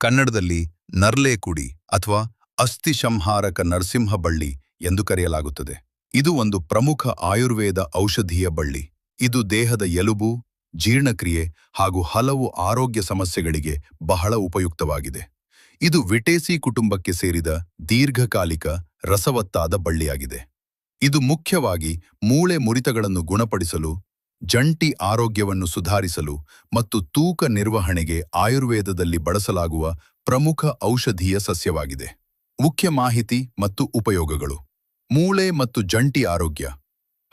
ಕನ್ನಡದಲ್ಲಿ ನರ್ಲೇಕುಡಿ ಅಥವಾ ಅಸ್ಥಿಸಂಹಾರಕ ನರಸಿಂಹ ಬಳ್ಳಿ ಎಂದು ಕರೆಯಲಾಗುತ್ತದೆ. ಇದು ಒಂದು ಪ್ರಮುಖ ಆಯುರ್ವೇದ ಔಷಧೀಯ ಬಳ್ಳಿ. ಇದು ದೇಹದ ಎಲುಬು, ಜೀರ್ಣಕ್ರಿಯೆ ಹಾಗೂ ಹಲವು ಆರೋಗ್ಯ ಸಮಸ್ಯೆಗಳಿಗೆ ಬಹಳ ಉಪಯುಕ್ತವಾಗಿದೆ. ಇದು ವಿಟೇಸಿ ಕುಟುಂಬಕ್ಕೆ ಸೇರಿದ ದೀರ್ಘಕಾಲಿಕ ರಸವತ್ತಾದ ಬಳ್ಳಿಯಾಗಿದೆ. ಇದು ಮುಖ್ಯವಾಗಿ ಮೂಳೆ ಮುರಿತಗಳನ್ನು ಗುಣಪಡಿಸಲು, ಜಂಟಿ ಆರೋಗ್ಯವನ್ನು ಸುಧಾರಿಸಲು ಮತ್ತು ತೂಕ ನಿರ್ವಹಣೆಗೆ ಆಯುರ್ವೇದದಲ್ಲಿ ಬಳಸಲಾಗುವ ಪ್ರಮುಖ ಔಷಧೀಯ ಸಸ್ಯವಾಗಿದೆ. ಮುಖ್ಯ ಮಾಹಿತಿ ಮತ್ತು ಉಪಯೋಗಗಳು. ಮೂಳೆ ಮತ್ತು ಜಂಟಿ ಆರೋಗ್ಯ.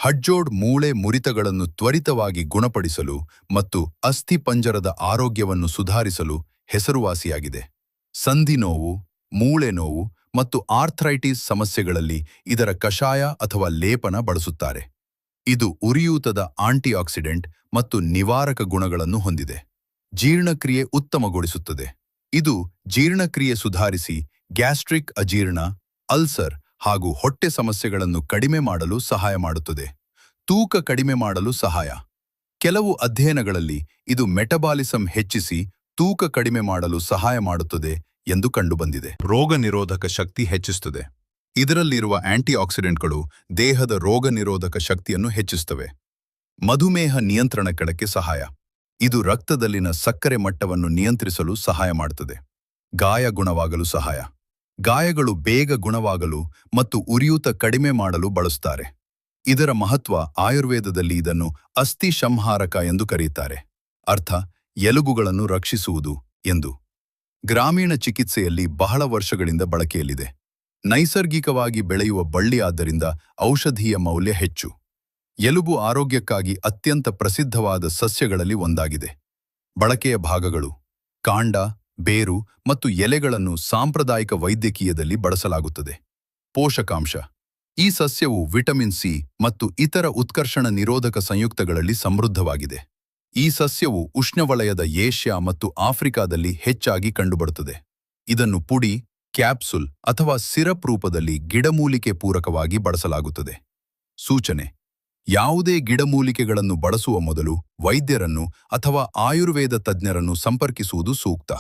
ಹಡ್ಜೋಡ್ ಮೂಳೆ ಮುರಿತಗಳನ್ನು ತ್ವರಿತವಾಗಿ ಗುಣಪಡಿಸಲು ಮತ್ತು ಅಸ್ಥಿಪಂಜರದ ಆರೋಗ್ಯವನ್ನು ಸುಧಾರಿಸಲು ಹೆಸರುವಾಸಿಯಾಗಿದೆ. ಸಂಧಿ ನೋವು, ಮೂಳೆ ನೋವು ಮತ್ತು ಆರ್ಥ್ರೈಟಿಸ್ ಸಮಸ್ಯೆಗಳಲ್ಲಿ ಇದರ ಕಷಾಯ ಅಥವಾ ಲೇಪನ ಬಳಸುತ್ತಾರೆ. ಇದು ಉರಿಯೂತದ ಆಂಟಿಆಕ್ಸಿಡೆಂಟ್ ಮತ್ತು ನಿವಾರಕ ಗುಣಗಳನ್ನು ಹೊಂದಿದೆ. ಜೀರ್ಣಕ್ರಿಯೆ ಉತ್ತಮಗೊಳಿಸುತ್ತದೆ. ಇದು ಜೀರ್ಣಕ್ರಿಯೆ ಸುಧಾರಿಸಿ ಗ್ಯಾಸ್ಟ್ರಿಕ್ ಅಜೀರ್ಣ, ಅಲ್ಸರ್ ಹಾಗೂ ಹೊಟ್ಟೆ ಸಮಸ್ಯೆಗಳನ್ನು ಕಡಿಮೆ ಮಾಡಲು ಸಹಾಯ ಮಾಡುತ್ತದೆ. ತೂಕ ಕಡಿಮೆ ಮಾಡಲು ಸಹಾಯ. ಕೆಲವು ಅಧ್ಯಯನಗಳಲ್ಲಿ ಇದು ಮೆಟಬಾಲಿಸಂ ಹೆಚ್ಚಿಸಿ ತೂಕ ಕಡಿಮೆ ಮಾಡಲು ಸಹಾಯ ಮಾಡುತ್ತದೆ ಎಂದು ಕಂಡುಬಂದಿದೆ. ರೋಗ ನಿರೋಧಕ ಶಕ್ತಿ ಹೆಚ್ಚಿಸುತ್ತದೆ. ಇದರಲ್ಲಿರುವ ಆಂಟಿಆಕ್ಸಿಡೆಂಟ್ಗಳು ದೇಹದ ರೋಗ ನಿರೋಧಕ ಶಕ್ತಿಯನ್ನು ಹೆಚ್ಚಿಸುತ್ತವೆ. ಮಧುಮೇಹ ನಿಯಂತ್ರಣಕ್ಕೆ ಸಹಾಯ. ಇದು ರಕ್ತದಲ್ಲಿನ ಸಕ್ಕರೆ ಮಟ್ಟವನ್ನು ನಿಯಂತ್ರಿಸಲು ಸಹಾಯ ಮಾಡುತ್ತದೆ. ಗಾಯ ಗುಣವಾಗಲು ಸಹಾಯ. ಗಾಯಗಳು ಬೇಗ ಗುಣವಾಗಲು ಮತ್ತು ಉರಿಯೂತ ಕಡಿಮೆ ಮಾಡಲು ಬಳಸುತ್ತಾರೆ. ಇದರ ಮಹತ್ವ ಆಯುರ್ವೇದದಲ್ಲಿ ಇದನ್ನು ಅಸ್ಥಿಸಂಹಾರಕ ಎಂದು ಕರೆಯುತ್ತಾರೆ. ಅರ್ಥ ಎಲುಬುಗಳನ್ನು ರಕ್ಷಿಸುವುದು ಎಂದು. ಗ್ರಾಮೀಣ ಚಿಕಿತ್ಸೆಯಲ್ಲಿ ಬಹಳ ವರ್ಷಗಳಿಂದ ಬಳಕೆಯಲ್ಲಿದೆ. ನೈಸರ್ಗಿಕವಾಗಿ ಬೆಳೆಯುವ ಬಳ್ಳಿ ಆದ್ದರಿಂದ ಔಷಧೀಯ ಮೌಲ್ಯ ಹೆಚ್ಚು. ಎಲುಬು ಆರೋಗ್ಯಕ್ಕಾಗಿ ಅತ್ಯಂತ ಪ್ರಸಿದ್ಧವಾದ ಸಸ್ಯಗಳಲ್ಲಿ ಒಂದಾಗಿದೆ. ಬಳಕೆಯ ಭಾಗಗಳು. ಕಾಂಡ, ಬೇರು ಮತ್ತು ಎಲೆಗಳನ್ನು ಸಾಂಪ್ರದಾಯಿಕ ವೈದ್ಯಕೀಯದಲ್ಲಿ ಬಳಸಲಾಗುತ್ತದೆ. ಪೋಷಕಾಂಶ. ಈ ಸಸ್ಯವು ವಿಟಮಿನ್ ಸಿ ಮತ್ತು ಇತರ ಉತ್ಕರ್ಷಣ ನಿರೋಧಕ ಸಂಯುಕ್ತಗಳಲ್ಲಿ ಸಮೃದ್ಧವಾಗಿದೆ. ಈ ಸಸ್ಯವು ಉಷ್ಣವಲಯದ ಏಷ್ಯಾ ಮತ್ತು ಆಫ್ರಿಕಾದಲ್ಲಿ ಹೆಚ್ಚಾಗಿ ಕಂಡುಬರುತ್ತದೆ. ಇದನ್ನು ಪುಡಿ, ಕ್ಯಾಪ್ಸುಲ್ ಅಥವಾ ಸಿರಪ್ ರೂಪದಲ್ಲಿ ಗಿಡಮೂಲಿಕೆ ಪೂರಕವಾಗಿ ಬಳಸಲಾಗುತ್ತದೆ. ಸೂಚನೆ: ಯಾವುದೇ ಗಿಡಮೂಲಿಕೆಗಳನ್ನು ಬಳಸುವ ಮೊದಲು ವೈದ್ಯರನ್ನು ಅಥವಾ ಆಯುರ್ವೇದ ತಜ್ಞರನ್ನು ಸಂಪರ್ಕಿಸುವುದು ಸೂಕ್ತ.